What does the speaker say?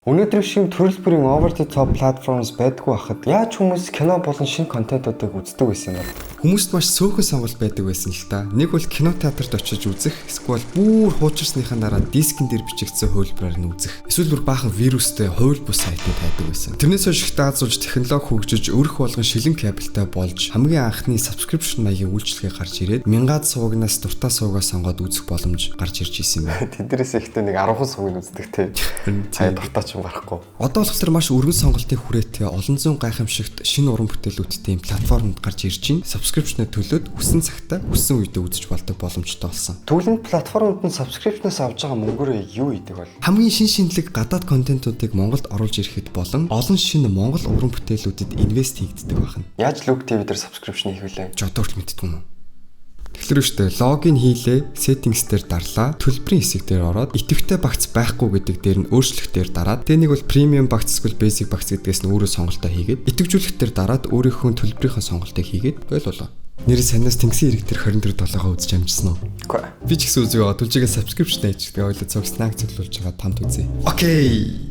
Өнөөдөр шиг төрөл бүрийн over the top platforms байдгүй байхад яаж хүмүүс кино болон шинэ контентуудыг үздэг байсан юм бэ? Хүмүүст маш сөөхөн сонголт байдаг байсан л та. Нэг бол кино театрт очиж үзэх, эсвэл бүр хуучирсныхаа дараа дискэн дээр бичигдсэн хувилбараар нь үзэх. Эсвэл бүр баахан вирустэй хувил бус сайтууд байдаг байсан. Тэрнээс хойш их даазуулж технологи хөгжиж өрх болгон шилэн кабелтай болж хамгийн анхны subscription маягийн үйлчилгээ гарч ирээд мянгад суугнаас дуртай суугаа сонгоод үзэх боломж гарч ирж исэн юм байна. Тэднээс ихтэй нэг 10 сууг үздэг те. Хаяа дуртай ч юм гарахгүй. Одоо болохоор маш өргөн сонголтын хүрээтэй олон зуун гайхамшигт шинэ уран бүтээлүүдтэй платформд гарч ирж байна. Subscription-ыг төлөөд хүссэн цагтаа хүссэн үедээ үзэж болдог боломжтой болсон. Тэгвэл платформуд нь subscription-аас авж байгаа мөнгөөр юу идэг бол? Хамгийн шинэлэг гадаад контентуудыг Монголд оруулж ирэхэд болон олон шинэ Монгол уран бүтээлүүдэд инвест хийгддэг байна. Яаж Look TV дээр subscription хийх вүлээ? Жодорч мэддэг юм уу? Тэгэхээр штэ логин хийлээ, settings дээр дарлаа, төлбөрийн хэсэг дээр ороод идэвхтэй багц байхгүй гэдэг дээр нь өөрчлөлтөөр дараад тэгээ нэг бол премиум багц эсвэл basic багц гэдгээс нь өөрөө сонголтоо хийгээд идэвхжүүлэхтэр дараад өөрийнхөө төлбөрийнхөө сонголтыг хийгээд болоо. Нэр санаас тэнгисийн ирэг дээр 24/7-аа үзэж амжсан уу? Үгүй. Би ч гэсэн үзээ. Түлжигээ subscription хийж тэгээ ойлоо цогснаа цоглуулж байгаа тамд үзье. Окей.